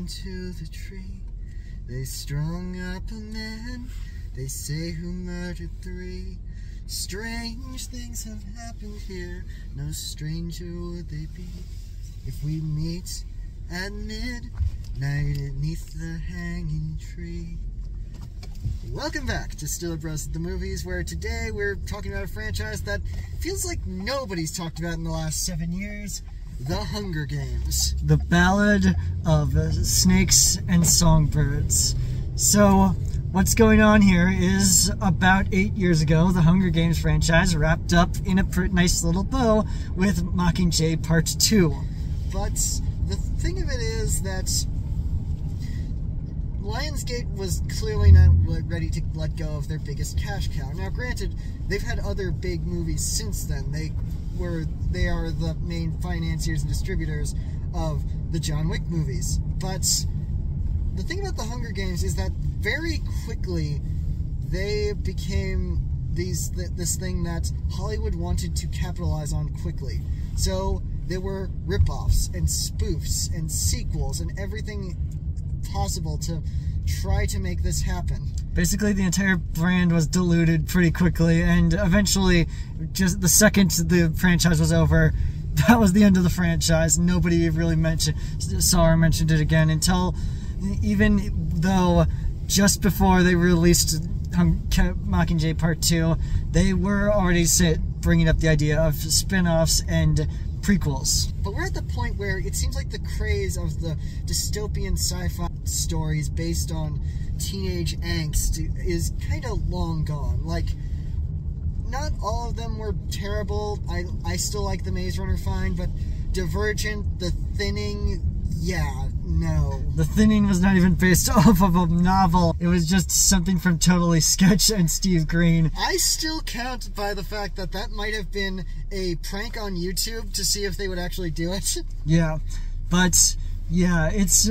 into the tree. They strung up a man, they say, who murdered 3. Strange things have happened here, no stranger would they be if we meet at midnight beneath the hanging tree. Welcome back to StillerBros at the Movies, where today we're talking about a franchise that feels like nobody's talked about in the last 7 years. The Hunger Games. The Ballad of Snakes and Songbirds. So, what's going on here is about 8 years ago, the Hunger Games franchise wrapped up in a nice little bow with Mockingjay Part 2. But the thing of it is that Lionsgate was clearly not ready to let go of their biggest cash cow. Now, granted, they've had other big movies since then. They are the main financiers and distributors of the John Wick movies. But the thing about the Hunger Games is that very quickly they became this thing that Hollywood wanted to capitalize on quickly. So there were rip-offs and spoofs and sequels and everything possible to try to make this happen. Basically, the entire brand was diluted pretty quickly, and eventually, just the second the franchise was over, that was the end of the franchise. Nobody really saw or mentioned it again until, even though just before they released Mockingjay Part 2, they were already bringing up the idea of spin-offs and prequels. But we're at the point where it seems like the craze of the dystopian sci-fi stories based on teenage angst is kind of long gone. Like, not all of them were terrible. I still like The Maze Runner fine, but Divergent, The Thinning, yeah, no. The Thinning was not even based off of a novel. It was just something from Totally Sketch and Steve Green. I still count by the fact that that might have been a prank on YouTube to see if they would actually do it. Yeah, but yeah, it's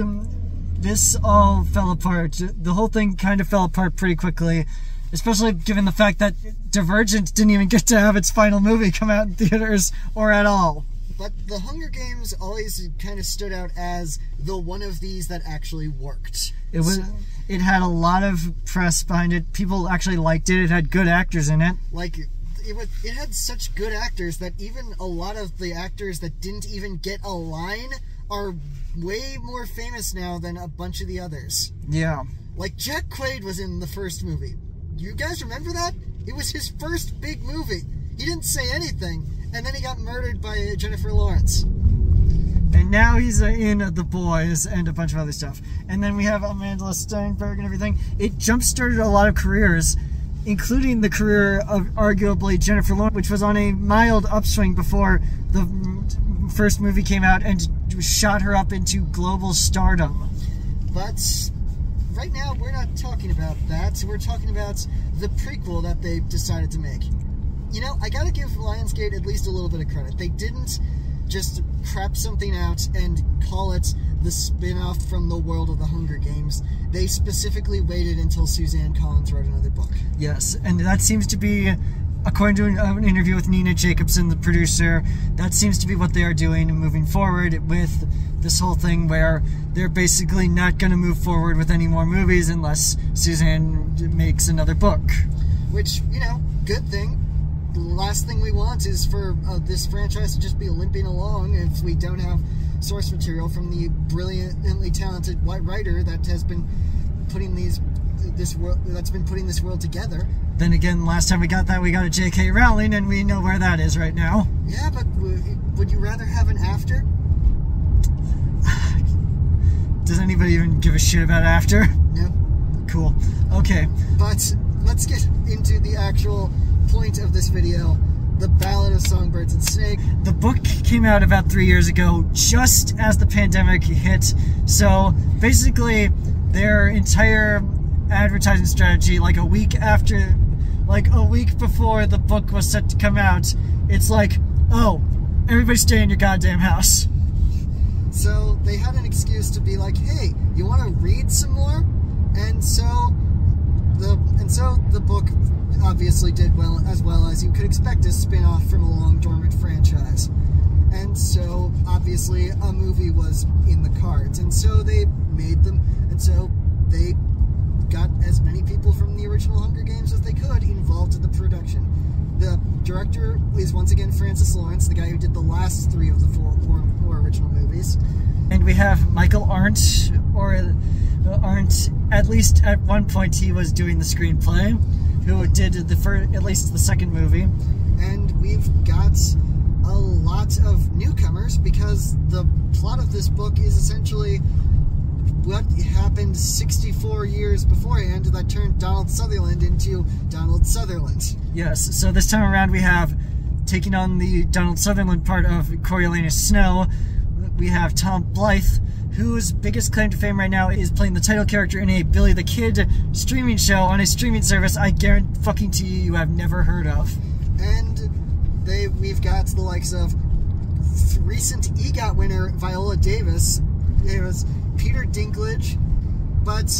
this all fell apart. The whole thing kind of fell apart pretty quickly, especially given the fact that Divergent didn't even get to have its final movie come out in theaters or at all. But the Hunger Games always kind of stood out as the one of these that actually worked. It had a lot of press behind it. People actually liked it. It had good actors in it. Like, it had such good actors that even a lot of the actors that didn't even get a line are way more famous now than a bunch of the others. Yeah. Like, Jack Quaid was in the first movie. You guys remember that? It was his first big movie. He didn't say anything, and then he got murdered by Jennifer Lawrence. And now he's in The Boys and a bunch of other stuff. And then we have Amanda Steinberg and everything. It jump-started a lot of careers, including the career of arguably Jennifer Lawrence, which was on a mild upswing before the first movie came out and shot her up into global stardom. But right now, we're not talking about that. We're talking about the prequel that they decided to make. You know, I gotta give Lionsgate at least a little bit of credit. They didn't just crap something out and call it the spin-off from the world of the Hunger Games. They specifically waited until Suzanne Collins wrote another book. Yes, and that seems to be, according to an interview with Nina Jacobson, the producer, that seems to be what they are doing moving forward with this whole thing where they're basically not going to move forward with any more movies unless Suzanne makes another book. Which, you know, good thing. The last thing we want is for this franchise to just be limping along if we don't have source material from the brilliantly talented writer that has been putting this world together. Then again, last time we got that, we got a J.K. Rowling, and we know where that is right now. Yeah, but would you rather have an after? Does anybody even give a shit about after? No. Cool. Okay. But let's get into the actual point of this video, The Ballad of Songbirds and Snakes. The book came out about 3 years ago, just as the pandemic hit. So basically, their entire advertising strategy, like a week before the book was set to come out, it's like, oh, everybody stay in your goddamn house. So they had an excuse to be like, hey, you want to read some more? And so the book obviously did well as you could expect a spin-off from a long dormant franchise. and so obviously a movie was in the cards, and so they made them, and so they got as many people from the original Hunger Games as they could involved in the production. The director is once again Francis Lawrence, the guy who did the last 3 of the four original movies. And we have Michael Arndt, at least at one point he was doing the screenplay, who did at least the second movie. And we've got a lot of newcomers, because the plot of this book is essentially what happened 64 years beforehand that turned Donald Sutherland into Donald Sutherland. Yes, so this time around we have, taking on the Donald Sutherland part of Coriolanus Snow, we have Tom Blythe, whose biggest claim to fame right now is playing the title character in a Billy the Kid streaming show on a streaming service I guarantee you have never heard of. And we've got the likes of recent EGOT winner Viola Davis. It was Peter Dinklage, but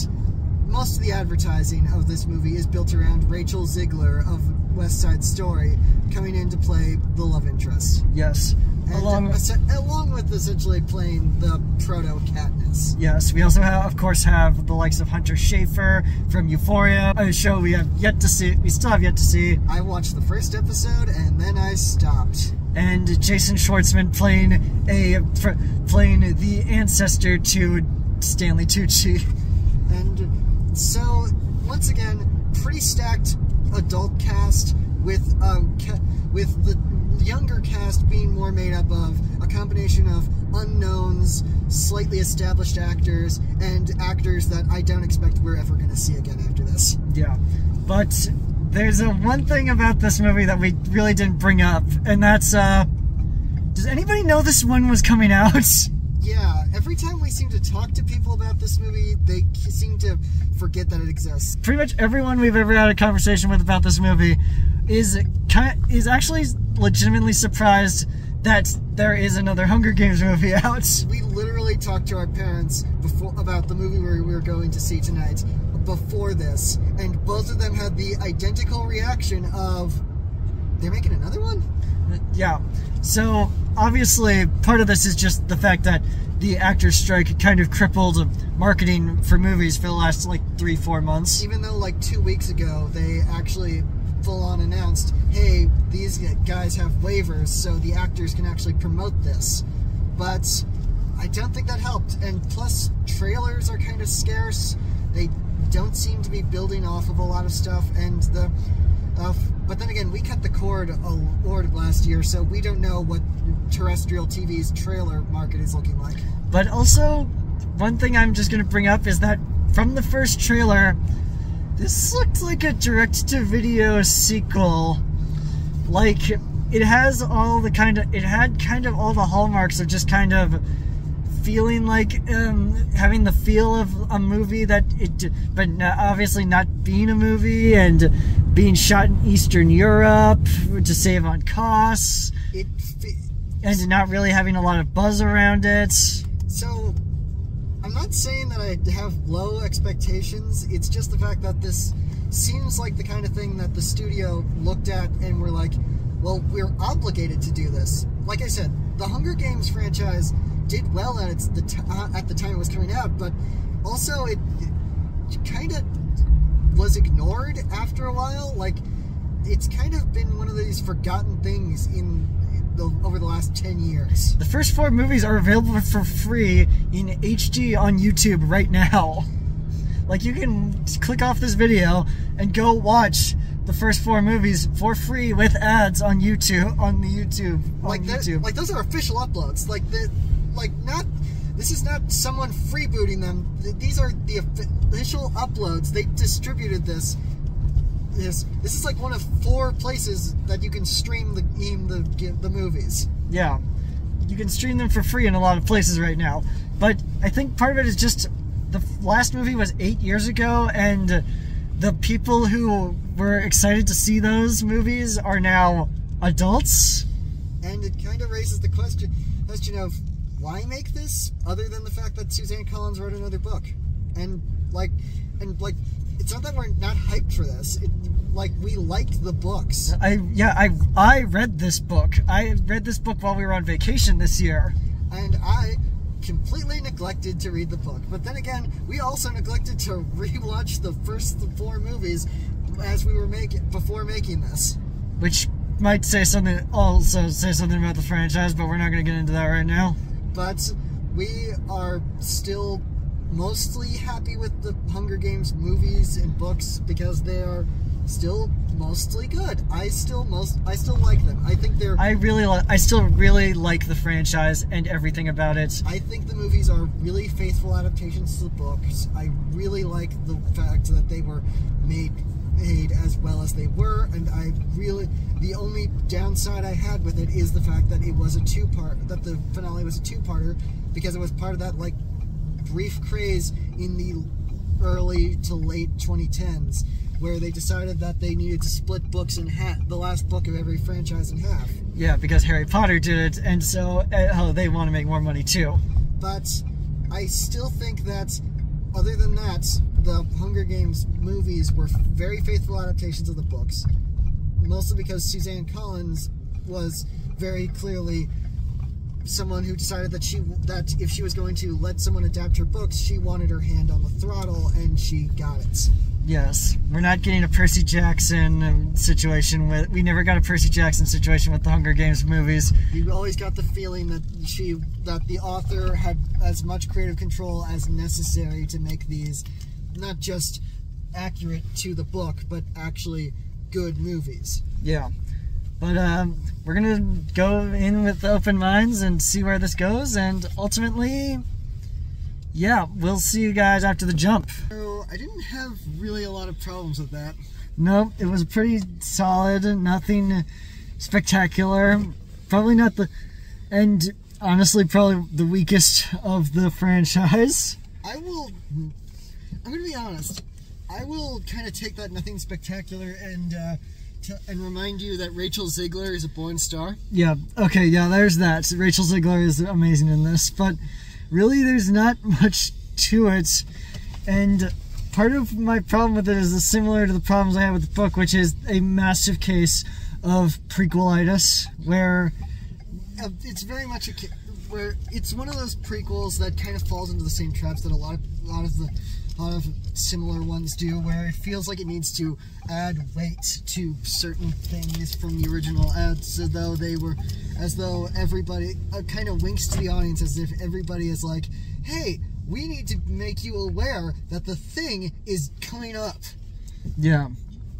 most of the advertising of this movie is built around Rachel Ziegler of West Side Story coming in to play the love interest. Yes. And along with essentially playing the proto-Katniss. Yes, we also have, of course, have the likes of Hunter Schafer from Euphoria, a show we have yet to see. We still have yet to see. I watched the first episode and then I stopped. And Jason Schwartzman playing the ancestor to Stanley Tucci. And so once again, pretty stacked adult cast with the younger cast being more made up of a combination of unknowns, slightly established actors, and actors that I don't expect we're ever going to see again after this. Yeah, but there's one thing about this movie that we really didn't bring up, and that's, does anybody know this one was coming out? Yeah, every time we seem to talk to people about this movie, they seem to forget that it exists. Pretty much everyone we've ever had a conversation with about this movie is actually legitimately surprised that there is another Hunger Games movie out. We literally talked to our parents about the movie we were going to see tonight before this, and both of them had the identical reaction of, they're making another one? Yeah, so obviously part of this is just the fact that the actors' strike kind of crippled marketing for movies for the last like 3-4 months. Even though like 2 weeks ago they actually full-on announced, hey, these guys have waivers so the actors can actually promote this. But I don't think that helped, and plus trailers are kind of scarce. They don't seem to be building off of a lot of stuff, and but then again, we cut the cord last year, so we don't know what terrestrial TV's trailer market is looking like. But also, one thing I'm just going to bring up is that from the first trailer, this looked like a direct-to-video sequel. Like, it has all the it had kind of all the hallmarks of just kind of feeling like having the feel of a movie but obviously not being a movie, and being shot in Eastern Europe to save on costs, and not really having a lot of buzz around it. So I'm not saying that I have low expectations, it's just the fact that this seems like the kind of thing that the studio looked at and were like, well, we're obligated to do this. Like I said, the Hunger Games franchise did well at the time it was coming out, but also it kind of was ignored after a while. Like, it's kind of been one of these forgotten things over the last 10 years. The first 4 movies are available for free in HD on YouTube right now. Like, you can click off this video and go watch the first 4 movies for free with ads on YouTube. Like those are official uploads. This is not someone freebooting them. These are the official uploads. They distributed this. This is like one of 4 places that you can stream the movies. Yeah, you can stream them for free in a lot of places right now. But I think part of it is just the last movie was 8 years ago, and the people who were excited to see those movies are now adults. And it kind of raises the question of, why make this other than the fact that Suzanne Collins wrote another book? And it's not that we're not hyped for this. Like, we liked the books. I read this book. I read this book while we were on vacation this year. And I completely neglected to read the book. But then again, we also neglected to rewatch the first 4 movies as we were before making this. Which might say something about the franchise, but we're not going to get into that right now. But we are still mostly happy with the Hunger Games movies and books because they are still mostly good. I still like them. I think they're... I still really like the franchise and everything about it. I think the movies are really faithful adaptations to the books. I really like the fact that they were made as well as they were, and the only downside I had with it is the fact that it was a that the finale was a 2-parter, because it was part of that, like, brief craze in the early to late 2010s, where they decided that they needed to split books in half, the last book of every franchise in half. Yeah, because Harry Potter did it, and so they want to make more money too. But I still think that, other than that, the Hunger Games movies were very faithful adaptations of the books, mostly because Suzanne Collins was very clearly someone who decided that if she was going to let someone adapt her books, she wanted her hand on the throttle, and she got it. Yes, we're not getting a Percy Jackson situation with... We never got a Percy Jackson situation with the Hunger Games movies. You always got the feeling that the author had as much creative control as necessary to make these not just accurate to the book, but actually good movies. Yeah, but we're gonna go in with open minds and see where this goes, and ultimately, yeah, we'll see you guys after the jump. So I didn't have really a lot of problems with that. Nope, it was pretty solid, nothing spectacular. Probably not and honestly, probably the weakest of the franchise. I'm gonna be honest. I will kind of take that nothing spectacular and remind you that Rachel Zegler is a born star. Yeah, okay, yeah, there's that. Rachel Zegler is amazing in this, but really there's not much to it, and part of my problem with it is similar to the problems I had with the book, which is a massive case of prequelitis, where it's very much where it's one of those prequels that kind of falls into the same traps that a lot of similar ones do, where it feels like it needs to add weight to certain things from the original, as though everybody kind of winks to the audience, as if everybody is like, hey, we need to make you aware that the thing is coming up. Yeah.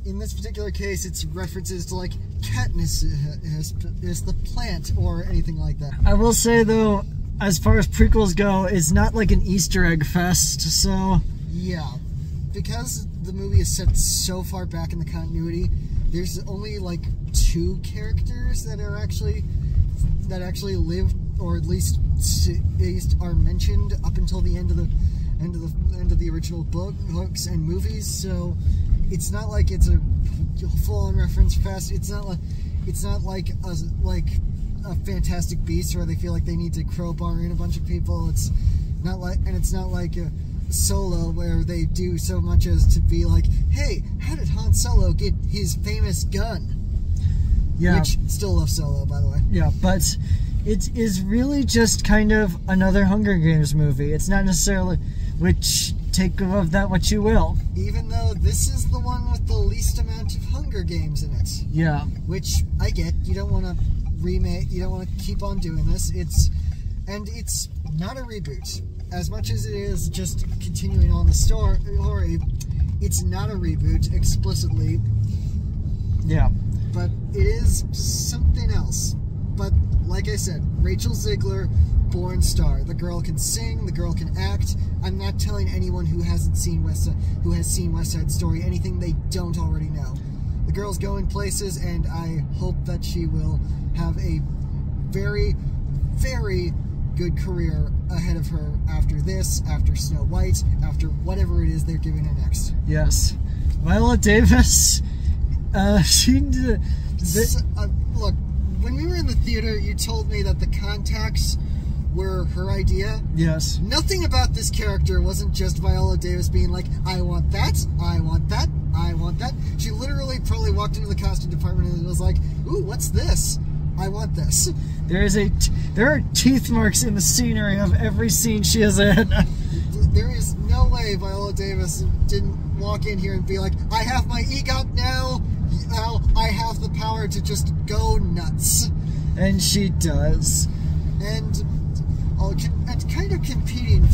In this particular case, it's references to, like, Katniss is the plant, or anything like that. I will say, though, as far as prequels go, it's not like an Easter egg fest, so... Yeah. Because the movie is set so far back in the continuity, there's only, like, 2 characters that actually live, or at least are mentioned up until the end of the original books and movies, so it's not like it's a full-on reference fest. It's not like a Fantastic Beasts where they feel like they need to crowbar in a bunch of people. It's not like a Solo where they do so much as to be like, hey, how did Han Solo get his famous gun? Yeah. Which, still love Solo, by the way. Yeah, but it is really just kind of another Hunger Games movie. It's not necessarily, which, take of that what you will. Even though this is the one with the least amount of Hunger Games in it. Yeah. Which, I get, you don't want to remake, you don't want to keep on doing this. It's not a reboot. As much as it is just continuing on the story, it's not a reboot explicitly. Yeah. But it is something else. But like I said, Rachel Zegler, born star. The girl can sing, the girl can act. I'm not telling anyone who has seen West Side Story anything they don't already know. The girl's going places, and I hope that she will have a very, very good career ahead of her after this, after Snow White, after whatever it is they're giving her next. Yes. Viola Davis, she did... Look, when we were in the theater, you told me that the contacts were her idea. Yes. Nothing about this character wasn't just Viola Davis being like, I want that, I want that, I want that. She literally probably walked into the costume department and was like, ooh, what's this? I want this. There are teeth marks in the scenery of every scene she is in. There is no way Viola Davis didn't walk in here and be like, I have my EGOT now I have the power to just go nuts. And she does. And kind of competing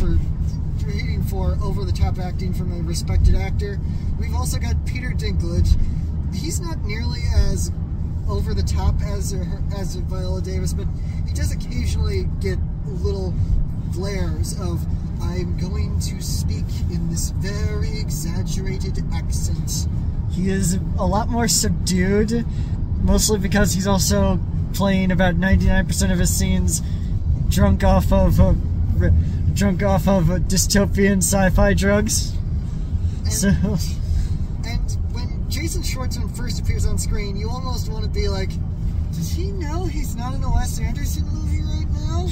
for over-the-top acting from a respected actor, we've also got Peter Dinklage. He's not nearly as over-the-top as Viola Davis, but he does occasionally get little flares of, I'm going to speak in this very exaggerated accent. He is a lot more subdued, mostly because he's also playing about 99% of his scenes drunk off of dystopian sci-fi drugs. And when Jason Schwartzman first appears on screen, you almost want to be like, does he know he's not in a Wes Anderson movie right now?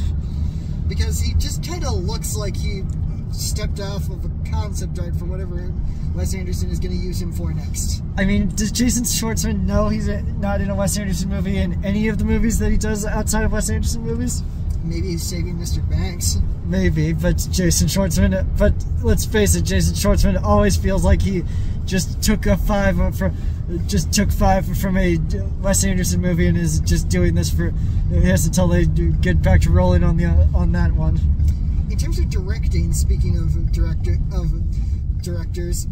Because he just kind of looks like he stepped off of a concept art for whatever Wes Anderson is going to use him for next. I mean, does Jason Schwartzman know he's not in a Wes Anderson movie in any of the movies that he does outside of Wes Anderson movies? Maybe he's saving Mr. Banks. Maybe, but Jason Schwartzman, but let's face it, Jason Schwartzman always feels like he just took five from a Wes Anderson movie and is just doing this for, he has until they get back to rolling on that one. In terms of directing, speaking of directors,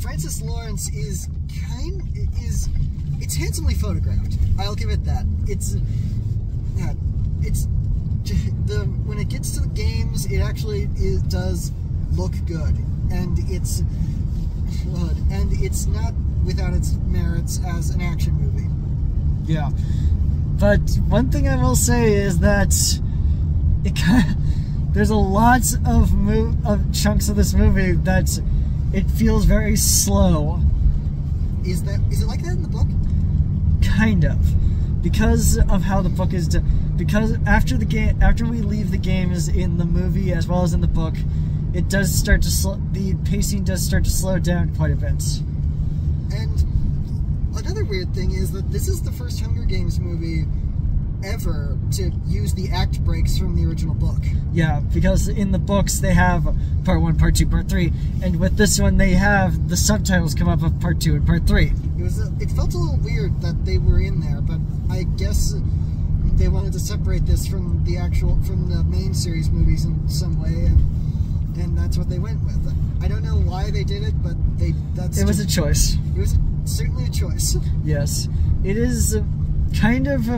Francis Lawrence is it's handsomely photographed. I'll give it that. When it gets to the games, it actually does look good, and it's good, and it's not without its merits as an action movie. Yeah, but one thing I will say is that there's a lot of chunks of this movie that it feels very slow. Is it like that in the book? Kind of, because of how the book is done. Because after we leave the games in the movie as well as in the book, it does start to the pacing does start to slow down quite a bit. And another weird thing is that this is the first Hunger Games movie ever to use the act breaks from the original book. Yeah, because in the books they have part 1, part 2, part 3, and with this one they have the subtitles come up of part 2 and part 3. It felt a little weird that they were in there, but I guess they wanted to separate this from the main series movies in some way, and that's what they went with. I don't know why they did it, but it was a choice. It was certainly a choice. Yes, it is kind of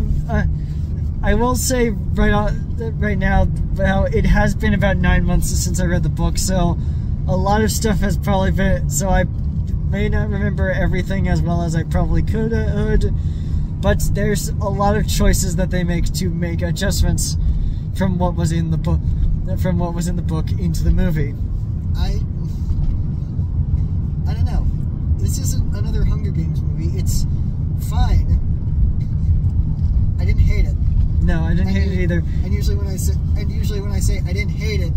I will say right now how it has been about 9 months since I read the book, so a lot of stuff has probably been, so I may not remember everything as well as I probably could, but there's a lot of choices that they make to make adjustments from what was in the book, into the movie. I don't know. This isn't another Hunger Games movie. It's fine. I didn't hate it. No, I didn't hate it either. And usually when I say I didn't hate it,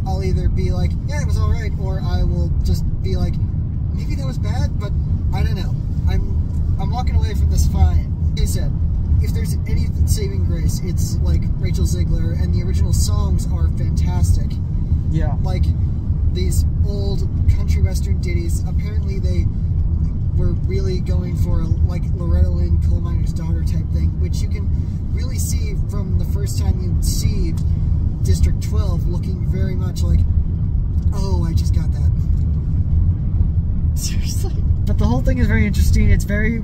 I'll either be like, yeah, it was all right, or I will just be like, maybe that was bad, but I don't know. I'm walking away from this fine. Like I said, if there's any saving grace, it's like Rachel Ziegler, and the original songs are fantastic. Yeah. Like these old country western ditties. Apparently they were really going for like Loretta Lynn, coal miner's daughter type thing, which you can really see from the first time you see District 12 looking very much like, oh, I just got that. Seriously. But the whole thing is very interesting. It's very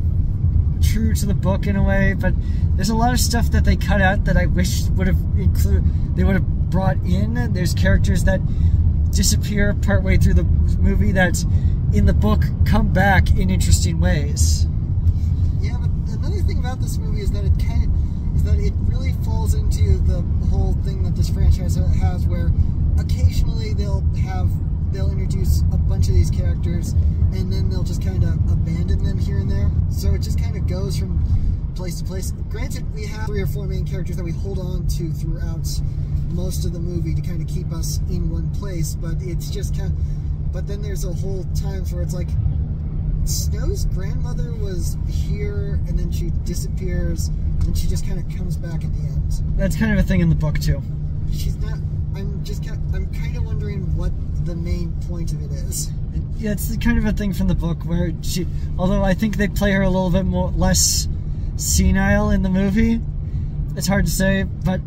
true to the book in a way, but there's a lot of stuff that they cut out that I wish they would have brought in. There's characters that disappear partway through the movie that in the book come back in interesting ways. Yeah, but another thing about this movie is that it really falls into the whole thing that this franchise has, where occasionally they'll introduce a bunch of these characters and then they'll just kind of abandon them here and there. So it just kind of goes from place to place. Granted, we have 3 or 4 main characters that we hold on to throughout most of the movie to kind of keep us in one place, but it's just kind of... But then there's a whole times where it's like, Snow's grandmother was here, and then she disappears, and then she just kind of comes back at the end. That's kind of a thing in the book, too. She's not... I'm kind of wondering what the main point of it is. Yeah, it's kind of a thing from the book where she... Although I think they play her a little bit less senile in the movie. It's hard to say, but...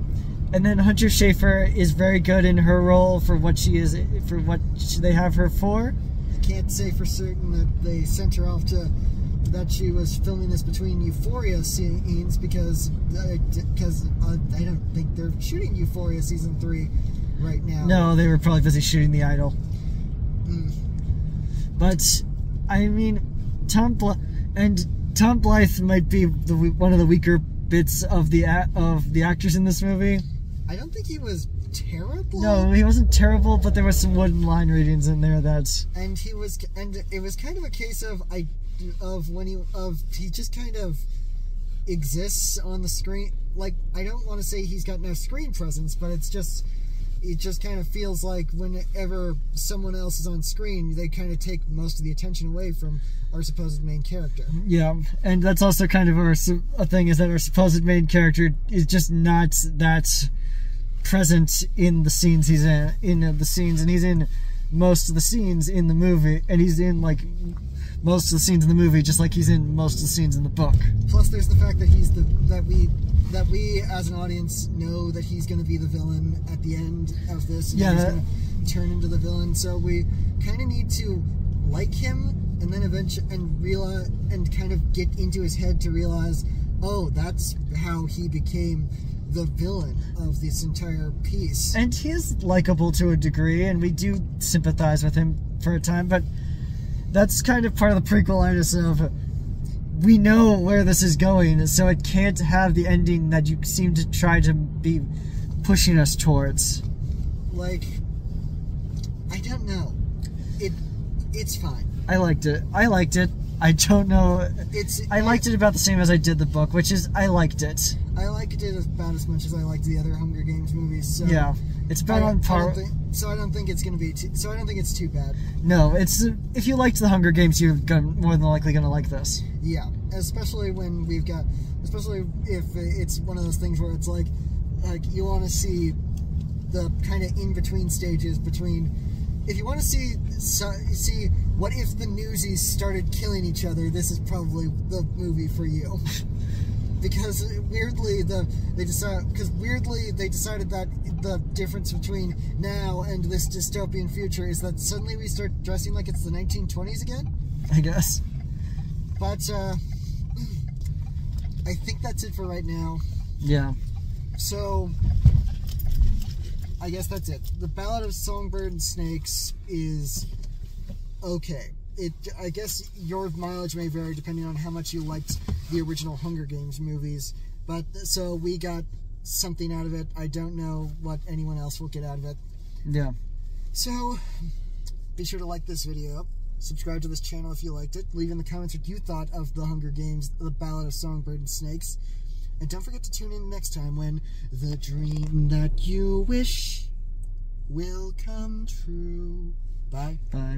And then Hunter Schafer is very good in her role for what she is, for what they have her for. I can't say for certain that they sent her off to... that she was filming this between Euphoria scenes because I don't think they're shooting Euphoria season 3 right now. No, they were probably busy shooting The Idol. But I mean, Tom Blythe might be one of the weaker bits of the actors in this movie. I don't think he was terrible. No, he wasn't terrible, but there was some wooden line readings in there and it was kind of a case of he just kind of exists on the screen. Like, I don't want to say he's got no screen presence, but it just kind of feels like whenever someone else is on screen, they kind of take most of the attention away from our supposed main character. Yeah, and that's also kind of a thing, is that our supposed main character is just not that present in the scenes he's in and he's in most of the scenes in the movie, and he's in like most of the scenes in the movie just like he's in most of the scenes in the book. Plus there's the fact that that we as an audience know that he's going to be the villain at the end of this, and he's going to turn into the villain, so we kind of need to like him and then eventually realize and kind of get into his head to realize, oh, that's how he became the villain of this entire piece. And he is likable to a degree, and we do sympathize with him for a time, but that's kind of part of the prequel-itis of we know where this is going, so it can't have the ending that you seem to try to be pushing us towards. Like, I don't know. It's fine. I liked it. I don't know. I liked it about the same as I did the book, which is I liked it. I liked it about as much as I liked the other Hunger Games movies. So yeah, it's about on par. So I don't think it's gonna be. So I don't think it's too bad. No, it's if you liked the Hunger Games, you're more than likely gonna like this. Yeah, especially when especially if it's one of those things where it's like you want to see the kind of in between stages between. If you want to see what if the Newsies started killing each other, this is probably the movie for you. Because weirdly they decided that the difference between now and this dystopian future is that suddenly we start dressing like it's the 1920s again. I guess. But I think that's it for right now. Yeah. So I guess that's it. The Ballad of Songbird and Snakes is okay. I guess your mileage may vary depending on how much you liked the original Hunger Games movies. But so we got something out of it. I don't know what anyone else will get out of it. Yeah. So be sure to like this video. Subscribe to this channel if you liked it. Leave in the comments what you thought of the Hunger Games, The Ballad of Songbird and Snakes. And don't forget to tune in next time when the dream that you wish will come true. Bye. Bye.